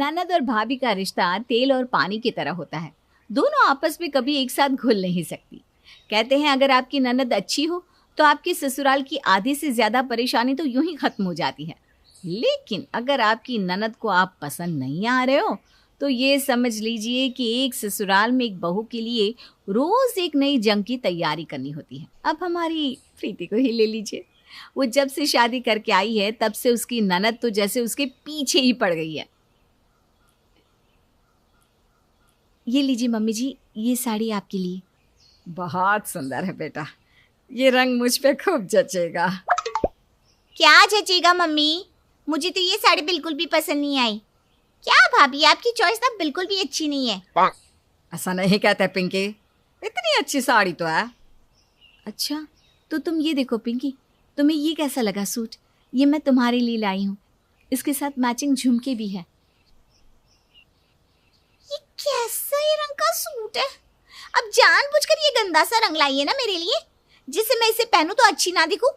ननद और भाभी का रिश्ता तेल और पानी की तरह होता है। दोनों आपस में कभी एक साथ घुल नहीं सकती। कहते हैं अगर आपकी ननद अच्छी हो तो आपकी ससुराल की आधी से ज्यादा परेशानी तो यूं ही खत्म हो जाती है। लेकिन अगर आपकी ननद को आप पसंद नहीं आ रहे हो तो ये समझ लीजिए कि एक ससुराल में एक बहू के लिए रोज एक नई जंग की तैयारी करनी होती है। अब हमारी प्रीति को ही ले लीजिए। वो जब से शादी करके आई है तब से उसकी ननद तो जैसे उसके पीछे ही पड़ गई है। ये लीजिए मम्मी जी, ये साड़ी आपके लिए। बहुत सुंदर है बेटा, ये रंग मुझ पे खूब जचेगा। क्या जचेगा मम्मी? मुझे तो ये साड़ी बिल्कुल भी पसंद नहीं आई। क्या भाभी, आपकी चॉइस ना बिल्कुल भी अच्छी नहीं है। ऐसा नहीं कहते पिंकी, इतनी अच्छी साड़ी तो है। अच्छा तो तुम ये देखो पिंकी, तुम्हें ये कैसा लगा सूट? ये मैं तुम्हारे लिए लाई हूँ, इसके साथ मैचिंग झुमके भी है। ये कैसा ही रंग का सूट है? अब जानबूझकर ये गंदा सा रंग लाई है ना मेरे लिए, जिससे मैं इसे पहनूं तो अच्छी ना दिखूं।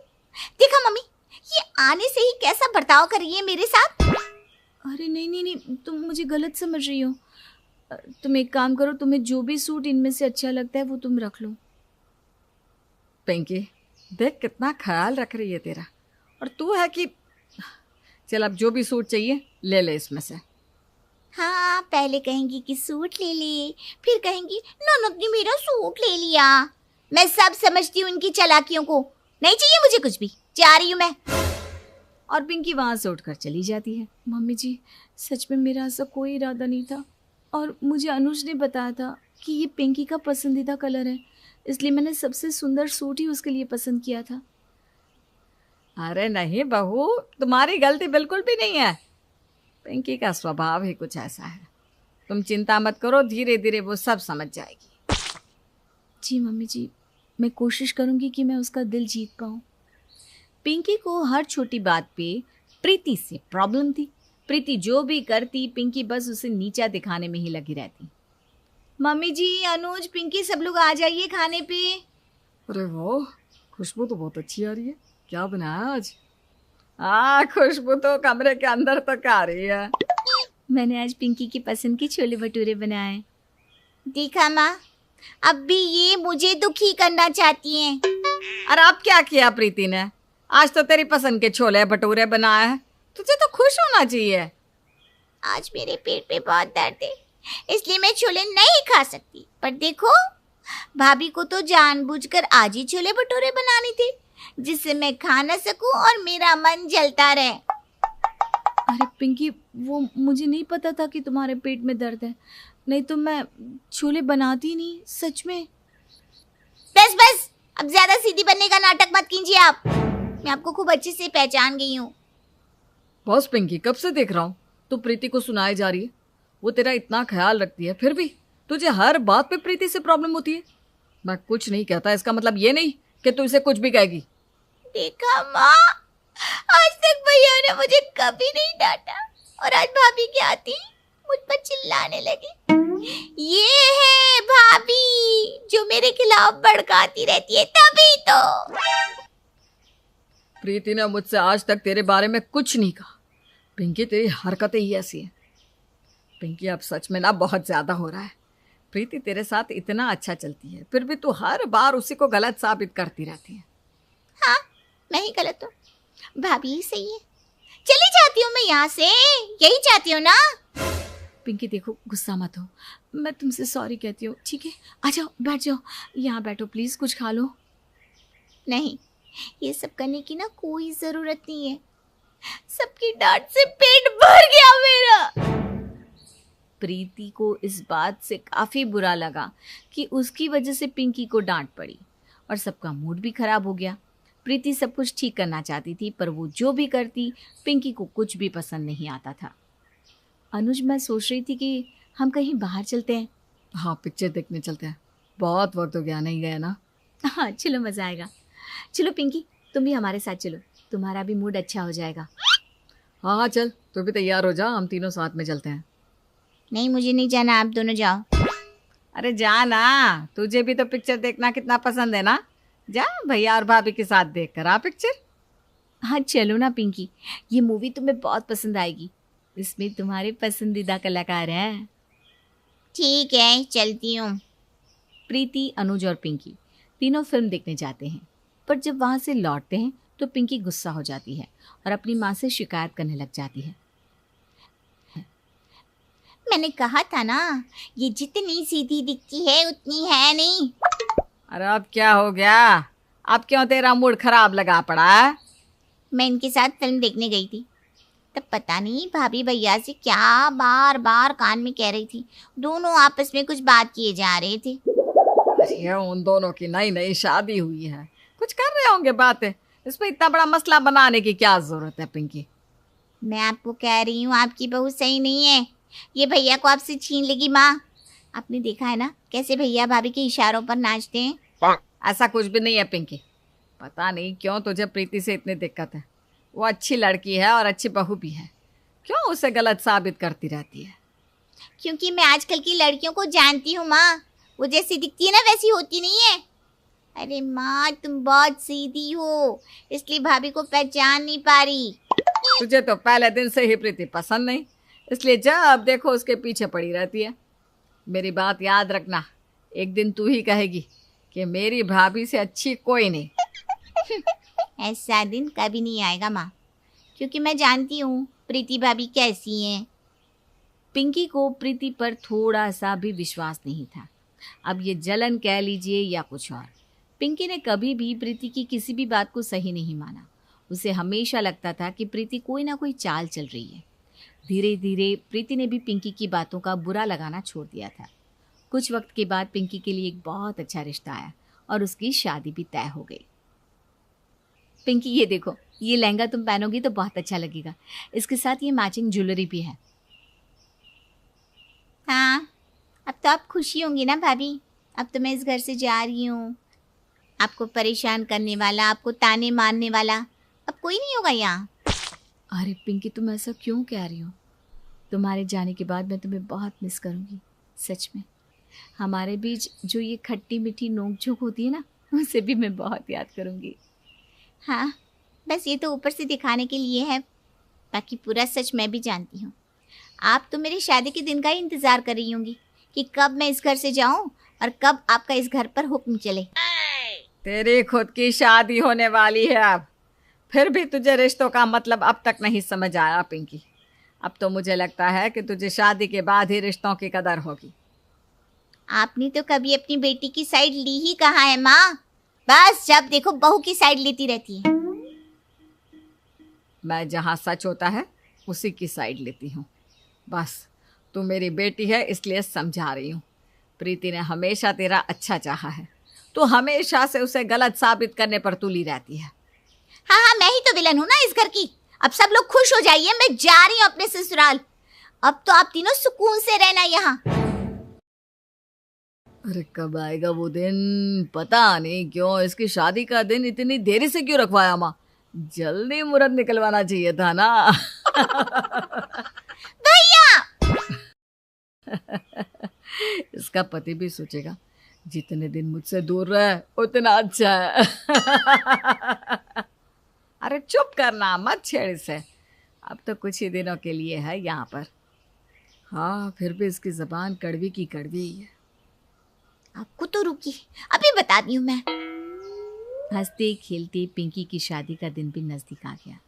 देखा मम्मी, ये आने से ही कैसा बर्ताव कर रही है मेरे साथ। अरे नहीं नहीं नहीं, तुम मुझे गलत समझ रही हो। तुम एक काम करो, तुम्हें जो भी सूट इनमें से अच्छा लगता है वो तुम रख लो। पिंकी देख कितना ख्याल रख रही है तेरा, और तू है कि चल अब जो भी सूट चाहिए ले ले इसमें से। हाँ, पहले कहेंगी कि सूट ले ले, फिर कहेंगी ननद ने मेरा सूट ले लिया। मैं सब समझती हूँ इनकी चालाकियों को। नहीं चाहिए मुझे कुछ भी, जा रही हूँ मैं। और पिंकी वहां से उठकर चली जाती है। मम्मी जी, सच में मेरा ऐसा कोई इरादा नहीं था, और मुझे अनुज ने बताया था कि ये पिंकी का पसंदीदा कलर है, इसलिए मैंने सबसे सुंदर सूट ही उसके लिए पसंद किया था। अरे नहीं बहू, तुम्हारी गलती बिल्कुल भी नहीं है। पिंकी का स्वभाव ही कुछ ऐसा है। तुम चिंता मत करो, धीरे धीरे वो सब समझ जाएगी। जी मम्मी जी, मैं कोशिश करूंगी कि मैं उसका दिल जीत पाऊँ। पिंकी को हर छोटी बात पे प्रीति से प्रॉब्लम थी। प्रीति जो भी करती पिंकी बस उसे नीचा दिखाने में ही लगी रहती। मम्मी जी, अनुज, पिंकी सब लोग आ जाइए खाने पे। अरे वाह, खुशबू तो बहुत अच्छी आ रही है। क्या बनाया आज? खुशबू तो कमरे के अंदर तक आ रही है। मैंने आज पिंकी की पसंद के छोले भटूरे बनाए। देखा माँ, अब भी ये मुझे दुखी करना चाहती हैं। और अब क्या किया प्रीति ने? आज तो तेरी पसंद के छोले भटूरे बनाए हैं, तुझे तो खुश होना चाहिए। आज मेरे पेट पे बहुत दर्द है, इसलिए मैं छोले नहीं खा सकती। पर देखो, भाभी को तो जानबूझकर आज ही छोले भटूरे बनाने थे, जिससे मैं खा न सकूं और मेरा मन जलता रहे। अरे पिंकी, वो मुझे नहीं पता था कि तुम्हारे पेट में दर्द है, नहीं तो मैं छोले बनाती नहीं, सच में। बस बस, अब ज्यादा सीधी बनने का नाटक मत कीजिए आप। मैं आपको खूब अच्छे से पहचान गई हूँ। बॉस पिंकी, कब से देख रहा हूँ तू प्रीति को सुनाई जा रही है। वो तेरा इतना ख्याल रखती है, फिर भी तुझे हर बात पे प्रीति से प्रॉब्लम होती है। मैं कुछ नहीं कहता, इसका मतलब ये नहीं कि तू इसे कुछ भी कहेगी। देखा माँ, आज तक भैया ने मुझे कभी नहीं डांटा, और आज भाभी के आती मुझ पर चिल्लाने लगी। ये है भाभी जो मेरे खिलाफ भड़काती रहती है, तभी तो। प्रीति ने मुझसे आज तक तेरे बारे में कुछ नहीं कहा। पिंकी, तेरी हरकतें ही ऐसी हैं। पिंकी, अब सच में ना बहुत ज्यादा हो रहा है। प्रीति तेरे साथ इतना अच्छा चलती है, फिर भी तू हर बार उसी को गलत साबित करती रहती है। हाँ, मैं ही गलत हूँ, भाभी ही सही है। चली जाती हूँ मैं यहाँ से, यही चाहती हूँ ना। पिंकी देखो, गुस्सा मत हो, मैं तुमसे सॉरी कहती हूँ, ठीक है? आ जाओ, बैठ जाओ, यहाँ बैठो प्लीज, कुछ खा लो। नहीं, ये सब करने की ना कोई जरूरत नहीं है। सबकी डांट से पेट भर गया मेरा। प्रीति को इस बात से काफी बुरा लगा कि उसकी वजह से पिंकी को डांट पड़ी और सबका मूड भी खराब हो गया। प्रीति सब कुछ ठीक करना चाहती थी, पर वो जो भी करती पिंकी को कुछ भी पसंद नहीं आता था। अनुज, मैं सोच रही थी कि हम कहीं बाहर चलते हैं। हाँ, पिक्चर देखने चलते हैं, बहुत वक्त हो गया नहीं गया ना। हाँ चलो, मजा आएगा। चलो पिंकी, तुम भी हमारे साथ चलो, तुम्हारा भी मूड अच्छा हो जाएगा। हाँ हाँ चल, तू भी तैयार हो जा, हम तीनों साथ में चलते हैं। नहीं, मुझे नहीं जाना, आप दोनों जाओ। अरे जा ना, तुझे भी तो पिक्चर देखना कितना पसंद है ना। जा, भैया और भाभी के साथ देख कर आ पिक्चर। हाँ चलो ना पिंकी, ये मूवी तुम्हें बहुत पसंद आएगी। इसमें तुम्हारे पसंदीदा कलाकार हैं। ठीक है, चलती हूँ। प्रीति, अनुज और पिंकी तीनों फिल्म देखने जाते हैं, पर जब वहां से लौटते हैं तो पिंकी गुस्सा हो जाती है और अपनी माँ से शिकायत करने लग जाती है। मैंने कहा था ना, ये जितनी सीधी दिखती है उतनी है नहीं। अरे अब क्या हो गया? अब क्यों तेरा मूड खराब लगा पड़ा है? मैं इनके साथ फिल्म देखने गई थी, तब पता नहीं भाभी भैया से क्या बार बार कान में कह रही थी। दोनों आपस में कुछ बात किए जा रहे थे। अरे उन दोनों की नई नई शादी हुई है, कुछ कर रहे होंगे बातें। इसमें इतना बड़ा मसला बनाने की क्या जरूरत है पिंकी? मैं आपको कह रही हूँ, आपकी बहू सही नहीं है। ये भैया को आपसे छीन लेगी माँ। आपने देखा है ना कैसे भैया भाभी के इशारों पर नाचते हैं। ऐसा कुछ भी नहीं है पिंकी। पता नहीं क्यों तुझे प्रीति से इतनी दिक्कत है। वो अच्छी लड़की है और अच्छी बहू भी है, क्यों उसे गलत साबित करती रहती है? क्योंकि मैं आजकल की लड़कियों को जानती हूँ माँ। वो जैसी दिखती है ना वैसी होती नहीं है। अरे माँ, तुम बहुत सीधी हो, इसलिए भाभी को पहचान नहीं पा रही। तुझे तो पहले दिन से ही प्रीति पसंद नहीं, इसलिए जब देखो उसके पीछे पड़ी रहती है। मेरी बात याद रखना, एक दिन तू ही कहेगी कि मेरी भाभी से अच्छी कोई नहीं। ऐसा दिन कभी नहीं आएगा माँ, क्योंकि मैं जानती हूँ प्रीति भाभी कैसी हैं। पिंकी को प्रीति पर थोड़ा सा भी विश्वास नहीं था। अब ये जलन कह लीजिए या कुछ और, पिंकी ने कभी भी प्रीति की किसी भी बात को सही नहीं माना। उसे हमेशा लगता था कि प्रीति कोई ना कोई चाल चल रही है। धीरे धीरे प्रीति ने भी पिंकी की बातों का बुरा लगाना छोड़ दिया था। कुछ वक्त के बाद पिंकी के लिए एक बहुत अच्छा रिश्ता आया और उसकी शादी भी तय हो गई। पिंकी, ये देखो, ये लहंगा तुम पहनोगी तो बहुत अच्छा लगेगा। इसके साथ ये मैचिंग ज्वेलरी भी है। हाँ, अब तो आप खुशी होंगी ना भाभी। अब तो मैं इस घर से जा रही हूँ। आपको परेशान करने वाला, आपको ताने मारने वाला अब कोई नहीं होगा यहाँ। अरे पिंकी, तुम ऐसा क्यों कह रही हो? तुम्हारे जाने के बाद मैं तुम्हें बहुत मिस करूँगी, सच में। हमारे बीच जो ये खट्टी मीठी नोक झोंक होती है ना, उसे भी मैं बहुत याद करूँगी। हाँ, बस ये तो ऊपर से दिखाने के लिए है, बाकी पूरा सच मैं भी जानती हूँ। आप तो मेरी शादी के दिन का ही इंतज़ार कर रही होंगी कि कब मैं इस घर से जाऊँ और कब आपका इस घर पर हुक्म चले। तेरी खुद की शादी होने वाली है अब, फिर भी तुझे रिश्तों का मतलब अब तक नहीं समझ आया पिंकी। अब तो मुझे लगता है कि तुझे शादी के बाद ही रिश्तों की कदर होगी। आपने तो कभी अपनी बेटी की साइड ली ही कहाँ है माँ? बस जब देखो बहू की साइड लेती रहती है। मैं जहाँ सच होता है उसी की साइड लेती हूँ। बस तू मेरी बेटी है इसलिए समझा रही हूँ। प्रीति ने हमेशा तेरा अच्छा चाहा है, तो हमेशा से उसे गलत साबित करने पर तुली रहती है। हाँ हाँ, मैं ही तो विलन हूँ ना इस घर की। अब सब लोग खुश हो जाइए, मैं जा रही हूँ अपने ससुराल। अब तो आप तीनों सुकून से रहना यहाँ। अरे कब आएगा वो दिन? पता नहीं क्यों इसकी शादी का दिन इतनी देरी से क्यों रखवाया माँ? जल्दी मुहूर्त निकलवाना चाहिए था ना। भैया! इसका पति भी सोचेगा जितने दिन मुझसे दूर रहे उतना अच्छा है। अरे चुप करना, मत छेड़ इसे। अब तो कुछ ही दिनों के लिए है यहाँ पर। हाँ, फिर भी इसकी जबान कड़वी की कड़वी ही है। आपको तो रुकी, अभी बताती हूँ मैं। हंसते खेलते पिंकी की शादी का दिन भी नजदीक आ गया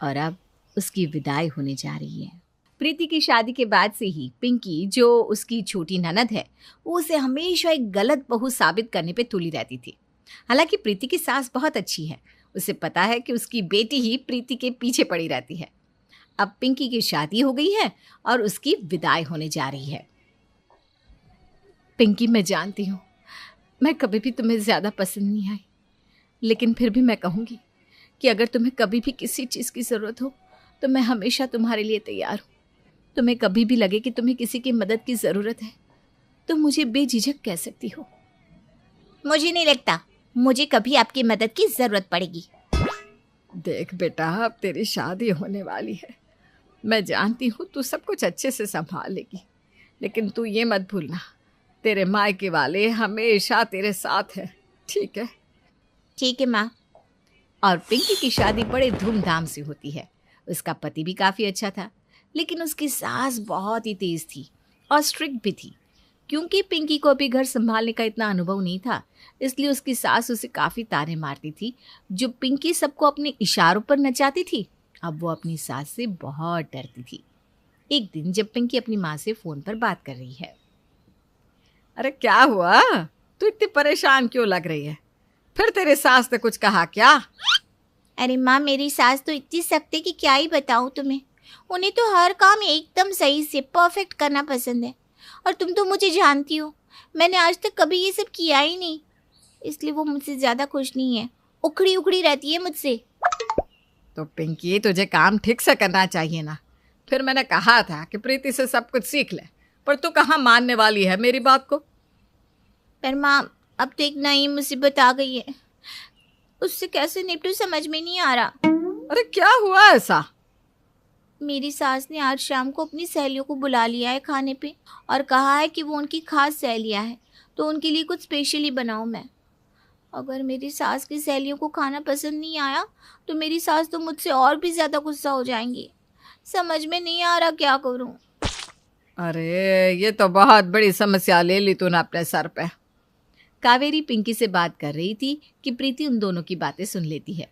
और अब उसकी विदाई होने जा रही है। प्रीति की शादी के बाद से ही पिंकी, जो उसकी छोटी ननद है, वो उसे हमेशा एक गलत बहू साबित करने पे तुली रहती थी। हालांकि प्रीति की सास बहुत अच्छी है, उसे पता है कि उसकी बेटी ही प्रीति के पीछे पड़ी रहती है। अब पिंकी की शादी हो गई है और उसकी विदाई होने जा रही है। पिंकी, मैं जानती हूँ मैं कभी भी तुम्हें ज़्यादा पसंद नहीं आई, लेकिन फिर भी मैं कहूँगी कि अगर तुम्हें कभी भी किसी चीज़ की ज़रूरत हो तो मैं हमेशा तुम्हारे लिए तैयार हूँ। तुम्हें कभी भी लगे कि तुम्हें किसी की मदद की ज़रूरत है तो मुझे बेझिझक कह सकती हो। मुझे नहीं लगता मुझे कभी आपकी मदद की ज़रूरत पड़ेगी। देख बेटा, अब तेरी शादी होने वाली है। मैं जानती हूँ तू सब कुछ अच्छे से संभाल लेगी, लेकिन तू ये मत भूलना तेरे मायके वाले हमेशा तेरे साथ है, ठीक है? ठीक है माँ। और पिंकी की शादी बड़े धूमधाम से होती है। उसका पति भी काफ़ी अच्छा था। लेकिन उसकी सास बहुत ही तेज थी और स्ट्रिक्ट भी थी। क्योंकि पिंकी को अभी घर संभालने का इतना अनुभव नहीं था, इसलिए उसकी सास उसे काफ़ी ताने मारती थी। जो पिंकी सबको अपने इशारों पर नचाती थी, अब वो अपनी सास से बहुत डरती थी। एक दिन जब पिंकी अपनी माँ से फ़ोन पर बात कर रही है। अरे क्या हुआ, तू इतनी परेशान क्यों लग रही है? फिर तेरे सास ने कुछ कहा क्या? अरे माँ, मेरी सास तो इतनी सख्त है कि क्या ही बताऊँ तुम्हें। उन्हें तो हर काम एकदम सही से परफेक्ट करना पसंद है। और तुम तो मुझे जानती हो, मैंने आज तक कभी ये सब किया ही नहीं, इसलिए वो मुझसे ज़्यादा खुश नहीं है। उखड़ी उखड़ी रहती है मुझसे। तो पिंकी, तुझे काम ठीक से करना चाहिए ना। फिर मैंने कहा था कि प्रीति से सब कुछ सीख ले, पर तू कहाँ मानने वाली है मेरी बात को। पर माँ, अब तो एक नई मुसीबत आ गई है, उससे कैसे निपटूं समझ में नहीं आ रहा। अरे क्या हुआ ऐसा? मेरी सास ने आज शाम को अपनी सहेलियों को बुला लिया है खाने पे, और कहा है कि वो उनकी खास सहेलियाँ हैं, तो उनके लिए कुछ स्पेशली बनाऊं मैं। अगर मेरी सास की सहेलियों को खाना पसंद नहीं आया तो मेरी सास तो मुझसे और भी ज़्यादा गुस्सा हो जाएंगी। समझ में नहीं आ रहा क्या करूं। अरे ये तो बहुत बड़ी समस्या ले ली तूने अपने सर पे। कावेरी पिंकी से बात कर रही थी कि प्रीति उन दोनों की बातें सुन लेती है।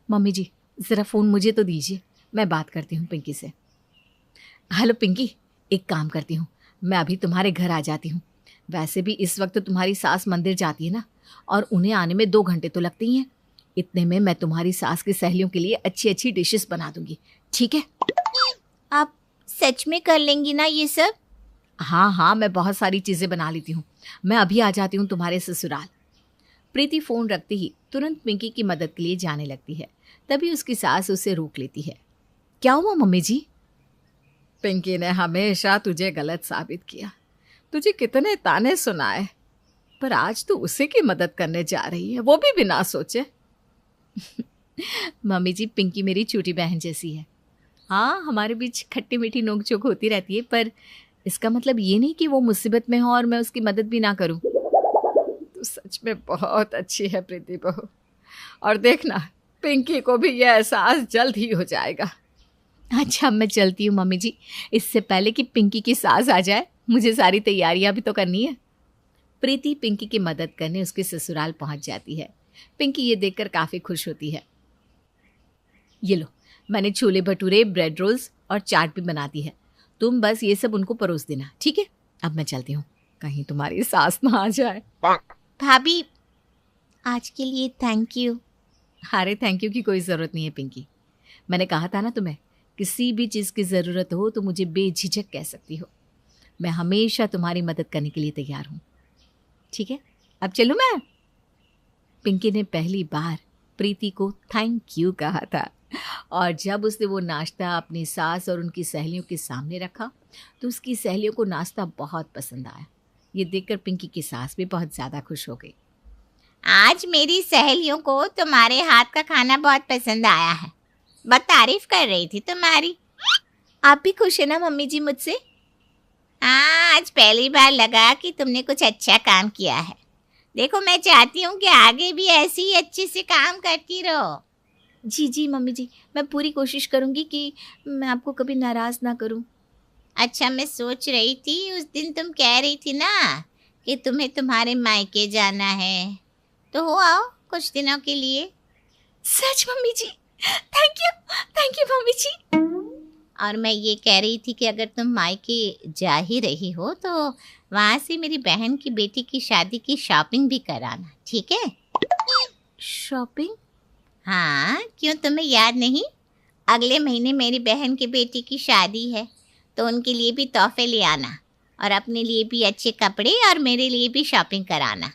मम्मी जी, ज़रा फ़ोन मुझे तो दीजिए, मैं बात करती हूँ पिंकी से। हेलो पिंकी, एक काम करती हूँ, मैं अभी तुम्हारे घर आ जाती हूँ। वैसे भी इस वक्त तुम्हारी सास मंदिर जाती है ना, और उन्हें आने में 2 घंटे तो लगते ही हैं। इतने में मैं तुम्हारी सास की सहेलियों के लिए अच्छी अच्छी डिशेस बना दूंगी, ठीक है? आप सच में कर लेंगी ना ये सब? हाँ हाँ, मैं बहुत सारी चीज़ें बना लेती हूँ। मैं अभी आ जाती हूँ तुम्हारे ससुराल। प्रीति फ़ोन रखते ही तुरंत पिंकी की मदद के लिए जाने लगती है। तभी उसकी सास उसे रोक लेती है। क्या हुआ मम्मी जी? पिंकी ने हमेशा तुझे गलत साबित किया, तुझे कितने ताने सुनाए, पर आज तू उसी की मदद करने जा रही है, वो भी बिना सोचे। मम्मी जी, पिंकी मेरी छोटी बहन जैसी है। हाँ, हमारे बीच खट्टी मीठी नोक झोंक होती रहती है, पर इसका मतलब ये नहीं कि वो मुसीबत में हो और मैं उसकी मदद भी ना करूं। तू सच में बहुत अच्छी है प्रीति बहू, और देखना पिंकी को भी यह एहसास जल्द ही हो जाएगा। अच्छा, मैं चलती हूँ मम्मी जी, इससे पहले कि पिंकी की सास आ जाए, मुझे सारी तैयारियां भी तो करनी है। प्रीति पिंकी की मदद करने उसके ससुराल पहुंच जाती है। पिंकी ये देखकर काफ़ी खुश होती है। ये लो, मैंने छोले भटूरे, ब्रेड रोल्स और चाट भी बना दी है। तुम बस ये सब उनको परोस देना, ठीक है? अब मैं चलती हूँ, कहीं तुम्हारी सास ना आ जाए। भाभी, आज के लिए थैंक यू। अरे थैंक यू की कोई ज़रूरत नहीं है पिंकी। मैंने कहा था ना तुम्हें, किसी भी चीज़ की ज़रूरत हो तो मुझे बेझिझक कह सकती हो। मैं हमेशा तुम्हारी मदद करने के लिए तैयार हूँ, ठीक है? अब चलूँ मैं? पिंकी ने पहली बार प्रीति को थैंक यू कहा था, और जब उसने वो नाश्ता अपनी सास और उनकी सहेलियों के सामने रखा तो उसकी सहेलियों को नाश्ता बहुत पसंद आया। ये देखकर पिंकी की सास भी बहुत ज़्यादा खुश हो गई। आज मेरी सहेलियों को तुम्हारे हाथ का खाना बहुत पसंद आया है, बहुत तारीफ कर रही थी तुम्हारी। आप भी खुश है ना मम्मी जी मुझसे? हाँ, आज पहली बार लगा कि तुमने कुछ अच्छा काम किया है। देखो, मैं चाहती हूँ कि आगे भी ऐसे ही अच्छे से काम करती रहो। जी जी मम्मी जी, मैं पूरी कोशिश करूँगी कि मैं आपको कभी नाराज़ ना करूँ। अच्छा, मैं सोच रही थी, उस दिन तुम कह रही थी ना कि तुम्हें तुम्हारे मायके जाना है, तो हो आओ कुछ दिनों के लिए। सच mummy ji? Thank you mummy ji. और मैं ये कह रही थी कि अगर तुम मायके जा ही रही हो तो वहाँ से मेरी बहन की बेटी की शादी की शॉपिंग भी कराना, ठीक है? शॉपिंग? हाँ, क्यों तुम्हें याद नहीं? अगले महीने मेरी बहन की बेटी की शादी है, तो उनके लिए भी तोहफे ले आना, और अपने लिए भी अच्छे कपड़े, और मेरे लिए भी शॉपिंग कराना।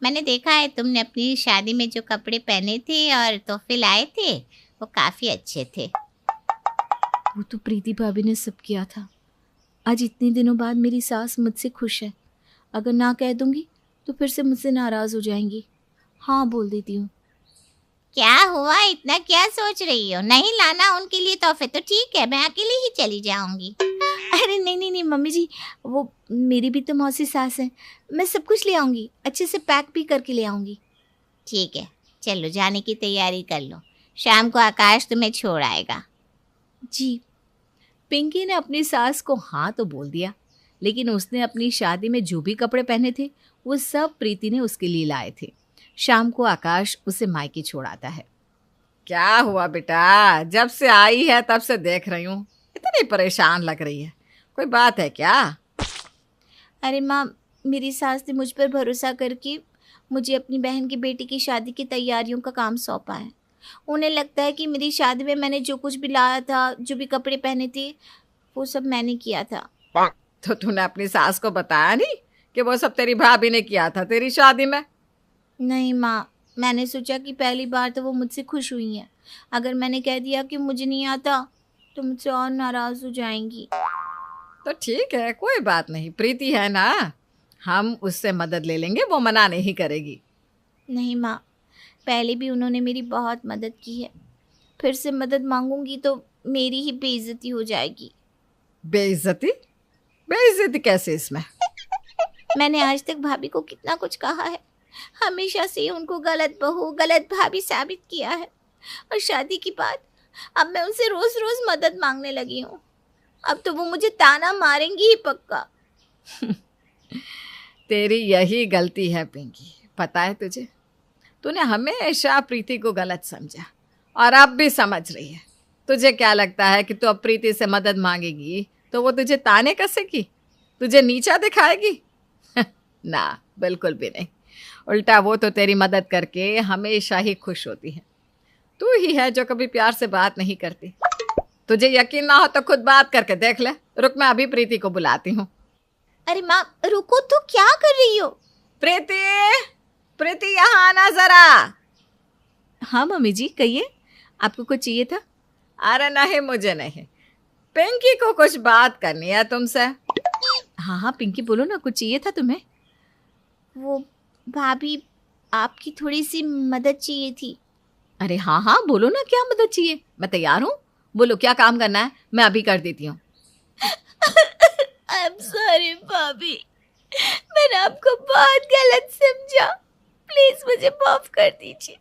मैंने देखा है तुमने अपनी शादी में जो कपड़े पहने थे और तोहफे लाए थे, वो काफ़ी अच्छे थे। वो तो प्रीति भाभी ने सब किया था। आज इतने दिनों बाद मेरी सास मुझसे खुश है। अगर ना कह दूंगी तो फिर से मुझसे नाराज़ हो जाएंगी। हाँ बोल देती हूँ। क्या हुआ, इतना क्या सोच रही हो? नहीं लाना उनके लिए तोहफे तो ठीक है, मैं अकेले ही चली जाऊंगी। अरे नहीं मम्मी जी, वो मेरी भी तो मौसी सास है, मैं सब कुछ ले आऊँगी, अच्छे से पैक भी करके ले आऊँगी। ठीक है, चलो जाने की तैयारी कर लो, शाम को आकाश तुम्हें छोड़ आएगा। जी। पिंकी ने अपनी सास को हाँ तो बोल दिया, लेकिन उसने अपनी शादी में जो भी कपड़े पहने थे वो सब प्रीति ने उसके लिए लाए थे। शाम को आकाश उसे मायके छोड़ आता है। क्या हुआ बेटा? जब से आई है तब से देख रही हूँ, इतनी परेशान लग रही है। कोई बात है क्या? अरे माँ, मेरी सास ने मुझ पर भरोसा करके मुझे अपनी बहन की बेटी की शादी की तैयारियों का काम सौंपा है। उन्हें लगता है कि मेरी शादी में मैंने जो कुछ भी लाया था, जो भी कपड़े पहने थे, वो सब मैंने किया था। तो तूने अपनी सास को बताया नहीं कि वो सब तेरी भाभी ने किया था तेरी शादी में? नहीं माँ, मैंने सोचा कि पहली बार तो वो मुझसे खुश हुई हैं। अगर मैंने कह दिया कि मुझे नहीं आता तो मुझसे और नाराज़ हो जाएंगी। तो ठीक है, कोई बात नहीं, प्रीति है ना, हम उससे मदद ले लेंगे, वो मना नहीं करेगी। नहीं माँ, पहले भी उन्होंने मेरी बहुत मदद की है। फिर से मदद मांगूंगी तो मेरी ही बेइज्जती हो जाएगी। बेइज्जती? बेइज्जती कैसे इसमें? मैंने आज तक भाभी को कितना कुछ कहा है, हमेशा से उनको गलत बहू, गलत भाभी साबित किया है। और शादी के बाद अब मैं उनसे रोज रोज मदद मांगने लगी हूँ। अब तो वो मुझे ताना मारेंगी ही पक्का। तेरी यही गलती है पिंकी, पता है तुझे? तूने हमेशा प्रीति को गलत समझा और अब भी समझ रही है। तुझे क्या लगता है कि तू अब प्रीति से मदद मांगेगी तो वो तुझे ताने कसेगी, तुझे नीचा दिखाएगी? ना, बिल्कुल भी नहीं। उल्टा वो तो तेरी मदद करके हमेशा ही खुश होती है। तू ही है जो कभी प्यार से बात नहीं करती। तुझे यकीन ना हो तो खुद बात करके देख ले। रुक, मैं अभी प्रीति को बुलाती हूँ। अरे माँ रुको, तो क्या कर रही हो? प्रीति, प्रीति यहाँ आना जरा। हाँ मम्मी जी, कहिए, आपको कुछ चाहिए था? अरे नहीं, मुझे नहीं, पिंकी को कुछ बात करनी है तुमसे। हाँ हाँ पिंकी, बोलो ना, कुछ चाहिए था तुम्हें? वो भाभी, आपकी थोड़ी सी मदद चाहिए थी। अरे हाँ हाँ बोलो ना, क्या मदद चाहिए, मैं तैयार हूँ। बोलो क्या काम करना है, मैं अभी कर देती हूँ। आई एम सॉरी भाभी, मैंने आपको बहुत गलत समझा। प्लीज मुझे माफ कर दीजिए।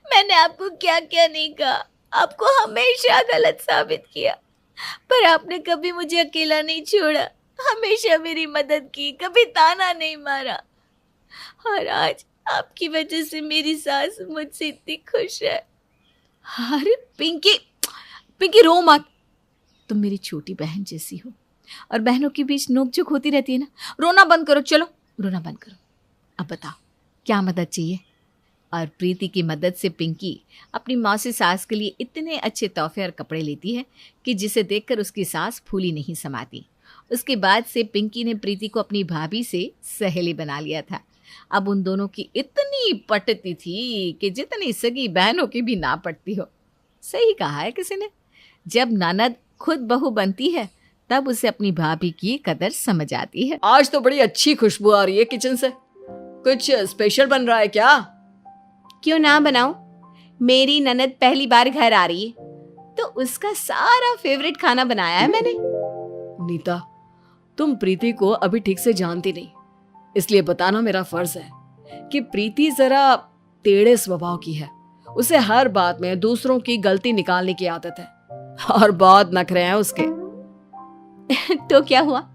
मैंने आपको क्या क्या नहीं कहा, आपको हमेशा गलत साबित किया, पर आपने कभी मुझे अकेला नहीं छोड़ा, हमेशा मेरी मदद की, कभी ताना नहीं मारा। और आज आपकी वजह से मेरी सास मुझसे इतनी खुश है। अरे पिंकी, पिंकी रो मत, तुम मेरी छोटी बहन जैसी हो और बहनों के बीच नोकझोंक होती रहती है ना। रोना बंद करो, चलो रोना बंद करो। अब बताओ क्या मदद चाहिए? और प्रीति की मदद से पिंकी अपनी मौसी सास के लिए इतने अच्छे तोहफे और कपड़े लेती है कि जिसे देखकर उसकी सास फूली नहीं समाती। उसके बाद से पिंकी ने प्रीति को अपनी भाभी से सहेली बना लिया था। अब उन दोनों की इतनी पटती थी कि जितनी सगी बहनों की भी ना पटती हो। सही कहा है किसी ने, जब ननद खुद बहू बनती है तब उसे अपनी भाभी की कदर समझ आती है। आज तो बड़ी अच्छी खुशबू आ रही है किचन से, कुछ स्पेशल बन रहा है क्या? क्यों ना बनाऊं, मेरी ननद पहली बार घर आ रही है तो उसका सारा फेवरेट खाना बनाया है मैंने। नीता, तुम प्रीति को अभी ठीक से जानती नहीं, इसलिए बताना मेरा फर्ज है कि प्रीति जरा टेढ़े स्वभाव की है। उसे हर बात में दूसरों की गलती निकालने की आदत है और बहुत नखरे हैं उसके। तो क्या हुआ,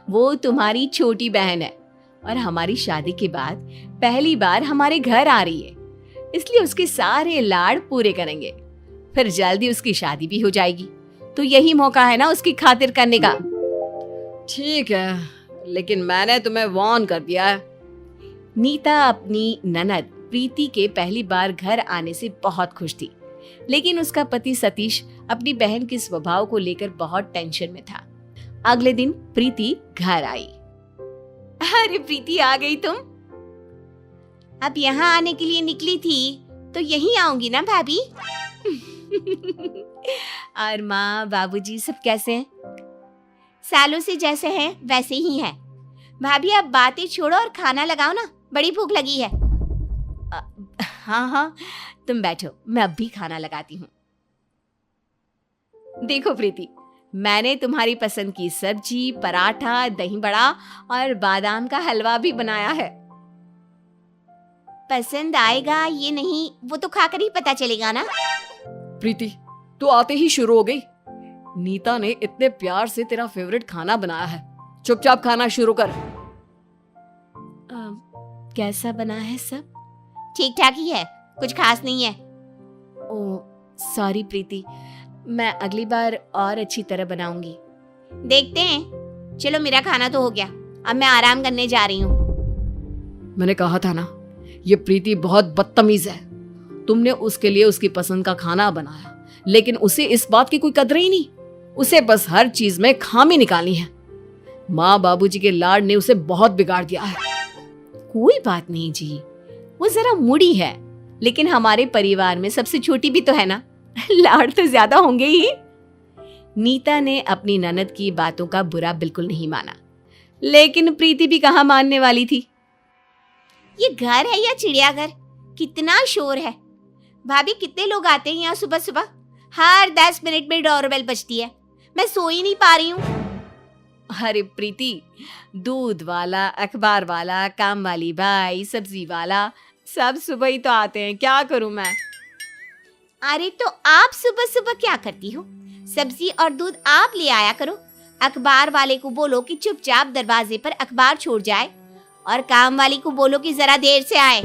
वो तुम्हारी छोटी बहन है और हमारी शादी के बाद पहली बार हमारे घर आ रही है, इसलिए उसके सारे लाड़ पूरे करेंगे। फिर जल्दी उसकी शादी भी हो जाएगी, तो यही मौका है ना उसकी खातिर करने का। ठीक है, लेकिन मैंने तुम्हें वार्न कर दिया है। नीता अपनी ननद प्रीति के पहली बार घर आने से बहुत खुश थी, लेकिन उसका पति सतीश अपनी बहन के स्वभाव को लेकर बहुत टेंशन में था। अगले दिन प्रीति घर आई। अरे प्रीति, आ गई तुम? अब यहाँ आने के लिए निकली थी तो यहीं आऊंगी ना भाभी? और माँ बाबूजी सब कैसे हैं? सालों से जैसे हैं वैसे ही हैं। भाभी अब बातें छोड़ो और खाना लगाओ ना, बड़ी भूख लगी है। हाँ हाँ तुम बैठो, मैं अब भी खाना लगाती हूँ। देखो प्रीति, मैंने तुम्हारी पसंद की सब्जी, पराठा, दही बड़ा और बादाम का हलवा भी बनाया है। पसंद आएगा ये नहीं, वो तो खाकर ही पता चलेगा ना। प्रीति, तू आते ही शुरू हो गई। नीता ने इतने प्यार से तेरा फेवरेट खाना बनाया है, चुपचाप खाना शुरू कर। कैसा बना है सब? ठीक ठाक ही है, कुछ खास नहीं है। ओ सॉरी प्रीति, मैं अगली बार और अच्छी तरह बनाऊंगी। देखते हैं। चलो मेरा खाना तो हो गया, अब मैं आराम करने जा रही हूँ। मैंने कहा था ना, ये प्रीति बहुत बदतमीज है। तुमने उसके लिए उसकी पसंद का खाना बनाया, लेकिन उसे इस बात की कोई कदर ही नहीं। उसे बस हर चीज में खामी निकालनी है। माँ बाबूजी के लाड ने उसे बहुत बिगाड़ दिया है। कोई बात नहीं जी, वो जरा मुड़ी है, लेकिन हमारे परिवार में सबसे छोटी भी तो है ना, लाड तो ज्यादा होंगे ही। नीता ने अपनी ननद की बातों का बुरा बिल्कुल नहीं माना, लेकिन प्रीति भी कहाँ मानने वाली थी। ये घर है या चिड़ियाघर? कितना शोर है। भाभी कितने लोग आते हैं यहाँ सुबह सुबह? हर 10 मिनट में डोरबेल बजती है, मैं सो ही नहीं पा रही हूँ। अरे प्रीति, दूध वाला, अखबार वाला, काम वाली बाई, सब्जी वाला, सब सुबह ही तो आते हैं, क्या करूं मैं? अरे तो आप सुबह सुबह क्या करती हो? सब्जी और दूध आप ले आया करो। अखबार वाले को बोलो कि चुपचाप दरवाजे पर अखबार छोड़ जाए, और काम वाली को बोलो कि जरा देर से आए।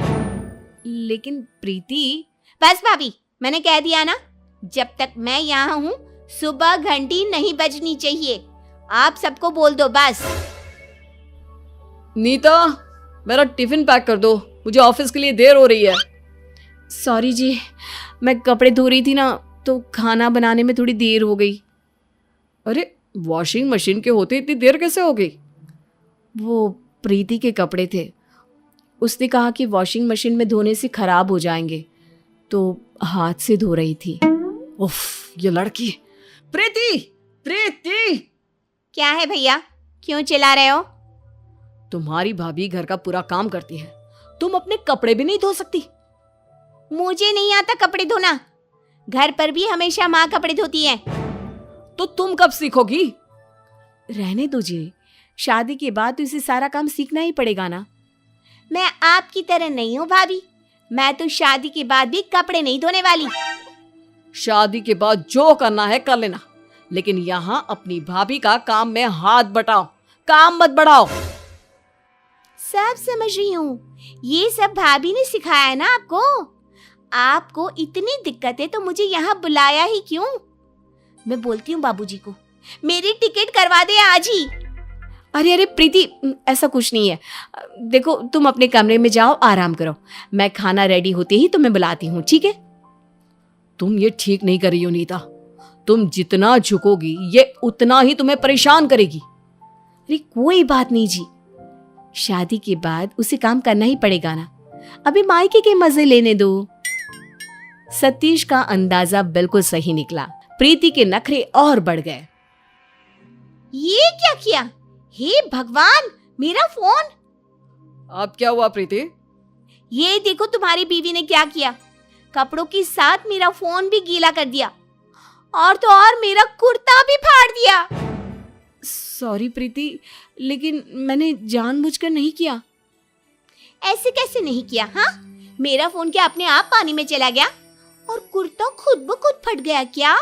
लेकिन प्रीति, बस भाभी, मैंने कह दिया ना, जब तक मैं यहाँ हूँ सुबह घंटी नहीं बजनी चाहिए। आप सबको बोल दो बस। नीता, मेरा टिफिन पैक कर दो, मुझे ऑफिस के लिए देर हो रही है। सॉरी जी, मैं कपड़े धो रही थी ना, तो खाना बनाने में थोड़ी देर हो गई। अरे वॉशिंग मशीन के होते इतनी देर कैसे हो गई? वो प्रीति के कपड़े थे, उसने कहा कि वॉशिंग मशीन में धोने से खराब हो जाएंगे, तो हाथ से धो रही थी। उफ, ये लड़की। प्रीति, प्रीति! क्या है भैया, क्यों चिल्ला रहे हो? तुम्हारी भाभी घर का पूरा काम करती है, तुम अपने कपड़े भी नहीं धो सकती? मुझे नहीं आता कपड़े धोना। घर पर भी हमेशा माँ कपड़े धोती है। तो तुम कब सीखोगी? रहने दो जी, शादी के बाद तो इसे सारा काम सीखना ही पड़ेगा ना। मैं आपकी तरह नहीं हूँ भाभी, मैं तो शादी के बाद भी कपड़े नहीं धोने वाली। शादी के बाद जो करना है कर लेना, लेकिन यहाँ अपनी भाभी का काम में हाथ बटाओ, काम मत बढ़ाओ। सब समझ रही हूँ, ये सब भाभी ने सिखाया है ना आपको। आपको इतनी दिक्कत है तो मुझे यहाँ बुलाया ही क्यों? मैं बोलती हूँ बाबूजी को, मेरी टिकट करवा दे आज ही। अरे अरे प्रीति, ऐसा कुछ नहीं है। देखो, तुम अपने कमरे में जाओ, आराम करो, मैं खाना रेडी होते ही तुम्हें बुलाती हूँ, ठीक है? तुम ये ठीक नहीं कर रही हो नीता। तुम जितना झुकोगी ये उतना ही तुम्हें परेशान करेगी। अरे कोई बात नहीं जी, शादी के बाद उसे काम करना ही पड़ेगा ना, अभी मायके के मजे लेने दो। सतीश का अंदाजा बिल्कुल सही निकला। प्रीति के नखरे और बढ़ गए। ये क्या किया? हे भगवान, मेरा फोन! अब क्या हुआ प्रीति? ये देखो तुम्हारी बीवी ने क्या किया, कपड़ों के साथ मेरा फोन भी गीला कर दिया, और तो और मेरा कुर्ता भी फाड़ दिया। सॉरी प्रीति, लेकिन मैंने जानबूझकर नहीं किया। ऐसे कैसे नहीं किया? हाँ, मेरा फोन क्या अपने आप पानी में चला गया और कुर्ता खुद ब खुद फट गया क्या?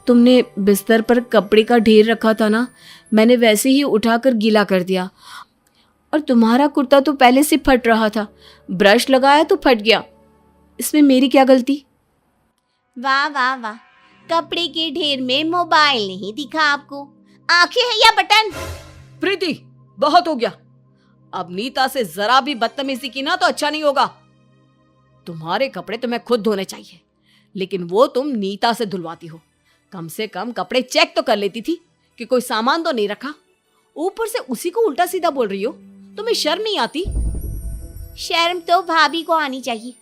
तुमने बिस्तर पर कपड़े का ढेर रखा था ना, मैंने वैसे ही उठाकर गीला कर दिया। और तुम्हारा कुर्ता तो पहले से फट रहा था, ब्रश लगाया तो फट गया, इसमें मेरी क्या गलती? वाह वाह वाह, कपड़े के ढेर में मोबाइल नहीं दिखा आपको, आंखें हैं या बटन? प्रीति, बहुत हो गया। अब नीता से जरा भी बदतमीजी की ना तो अच्छा नहीं होगा। तुम्हारे कपड़े तुम्हें खुद धोने चाहिए, लेकिन वो तुम नीता से धुलवाती हो। कम से कम कपड़े चेक तो कर लेती थी कि कोई सामान तो नहीं रखा। ऊपर से उसी को उल्टा सीधा बोल रही हो, तुम्हें शर्म नहीं आती? शर्म तो भाभी को आनी चाहिए।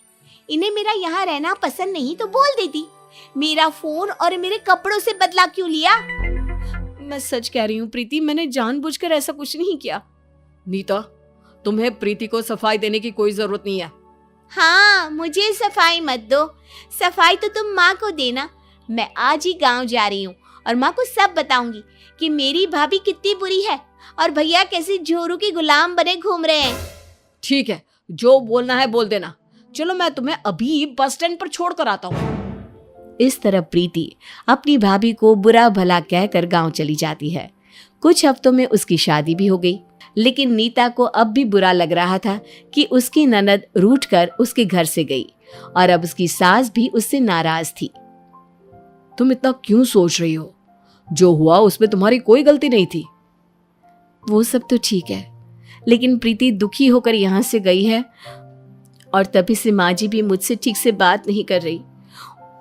इन्हें मेरा यहाँ रहना पसंद नहीं तो बोल देती। मेरा फोन और मेरे कपड़ों से बदला क्यों लिया? मैं सच कह रही हूँ प्रीति, मैंने जानबूझकर ऐसा कुछ नहीं किया। नीता, तुम्हें प्रीति को सफाई देने की कोई जरूरत नहीं है। हाँ, मुझे सफाई मत दो, सफाई तो तुम माँ को देना। मैं आज ही गांव जा रही हूँ और माँ को सब बताऊंगी कि मेरी भाभी कितनी बुरी है और भैया कैसे जोरू के गुलाम बने घूम रहे हैं। ठीक है, जो बोलना है बोल देना। चलो मैं तुम्हें अभी बस स्टैंड पर छोड़ कर आता हूँ। इस तरह प्रीति अपनी भाभी को बुरा भला कहकर गांव चली जाती है। कुछ हफ्तों में उसकी शादी भी हो गई, लेकिन नीता को अब भी बुरा लग रहा था कि उसकी ननद रूठकर उसके घर से गई और अब उसकी सास भी उससे नाराज थी। तुम इतना क्यों सोच रही हो? जो हुआ उसमें तुम्हारी कोई गलती नहीं थी। वो सब तो ठीक है, लेकिन प्रीति दुखी होकर यहाँ से गई है और तभी से माँ जी भी मुझसे ठीक से बात नहीं कर रही।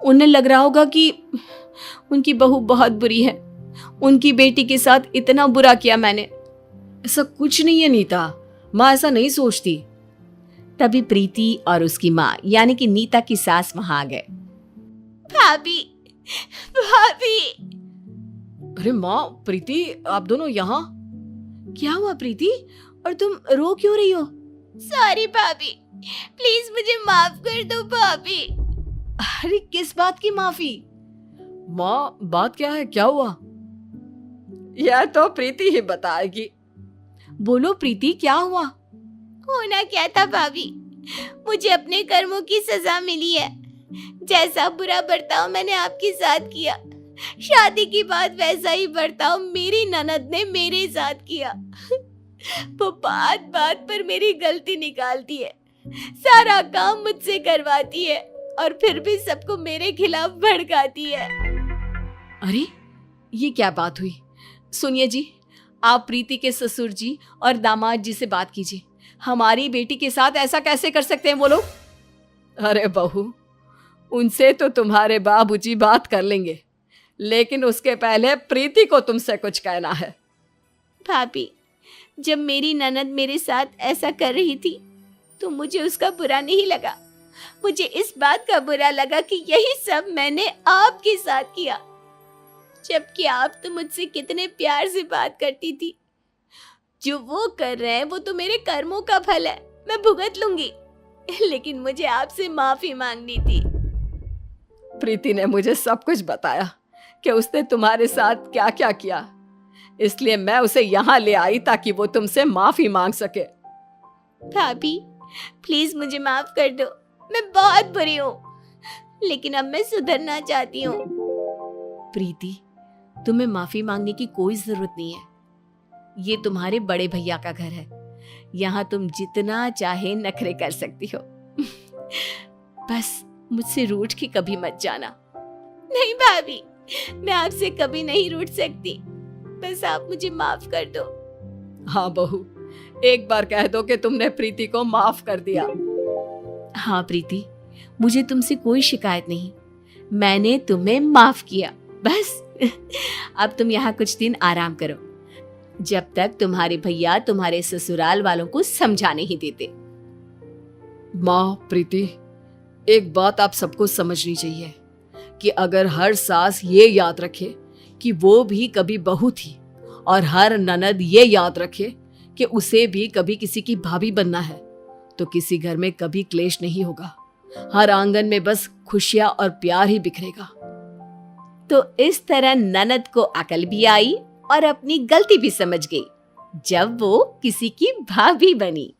उन्हें लग रहा होगा कि उनकी बहू बहुत बुरी है, उनकी बेटी के साथ इतना बुरा किया मैंने। ऐसा कुछ नहीं है नीता, माँ ऐसा नहीं सोचती। तभी प्रीति और उसकी माँ यानी कि नीता की सास वहां आ गए। भाभी, भाभी। अरे माँ, प्रीति, आप दोनों यहाँ? क्या हुआ प्रीति, और तुम रो क्यों रही हो? सॉरी भाभी, प्लीज मुझे माफ कर दो भाभी। अरे किस बात की माफी? माँ, बात क्या है? क्या हुआ? यह तो प्रीति ही बताएगी। बोलो प्रीति, क्या हुआ? होना क्या था भाभी, मुझे अपने कर्मों की सजा मिली है। जैसा बुरा बर्ताव मैंने आपके साथ किया, शादी के बाद वैसा ही बर्ताव मेरी ननद ने मेरे साथ किया। वो बात बात पर मेरी गलती निकालती है, सारा काम मुझसे करवाती है और फिर भी सबको मेरे खिलाफ भड़काती है। अरे ये क्या बात हुई? सुनिए जी, आप प्रीति के ससुर जी और दामाद जी से बात कीजिए। हमारी बेटी के साथ ऐसा कैसे कर सकते हैं वो लोग? अरे बहू, उनसे तो तुम्हारे बाबूजी बात कर लेंगे, लेकिन उसके पहले प्रीति को तुमसे कुछ कहना है। भाभी, जब मेरी ननद मेरे साथ ऐसा कर रही थी तो मुझे उसका बुरा नहीं लगा। मुझे इस बात का बुरा लगा कि यही सब मैंने आपके साथ किया, जबकि आप तो मुझसे कितने प्यार से बात करती थी। जो वो कर रहे हैं वो तो मेरे कर्मों का फल है, मैं भुगत लूंगी, लेकिन मुझे आपसे माफी मांगनी थी। प्रीति ने मुझे सब कुछ बताया कि उसने तुम्हारे साथ क्या क्या किया, इसलिए मैं उसे यहाँ ले आई ताकि वो तुमसे माफी मांग सके। भाभी, प्लीज मुझे माफ कर दो, मैं बहुत बुरी हूँ, लेकिन अब मैं सुधरना चाहती हूँ। प्रीति, तुम्हें माफी मांगने की कोई जरूरत नहीं है। ये तुम्हारे बड़े भैया का घर है, यहाँ तुम जितना चाहे नखरे कर सकती हो। बस मुझसे रूठ के कभी मत जाना। नहीं भाभी, मैं आपसे कभी नहीं रूठ सकती, बस आप मुझे माफ कर दो। हाँ बहू, एक बार कह दो कि तुमने प्रीति को माफ कर दिया। हाँ प्रीति, मुझे तुमसे कोई शिकायत नहीं, मैंने तुम्हें माफ किया, बस। अब तुम यहाँ कुछ दिन आराम करो, जब तक तुम्हारे भैया तुम्हारे ससुराल वालों को समझा नहीं देते। माँ, प्रीति, एक बात आप सबको समझनी चाहिए कि अगर हर सास ये याद रखे कि वो भी कभी बहू थी और हर ननद ये याद रखे कि उसे भी कभी किसी की भाभी बनना है, तो किसी घर में कभी क्लेश नहीं होगा। हर आंगन में बस खुशियां और प्यार ही बिखरेगा। तो इस तरह ननद को अकल भी आई और अपनी गलती भी समझ गई जब वो किसी की भाभी बनी।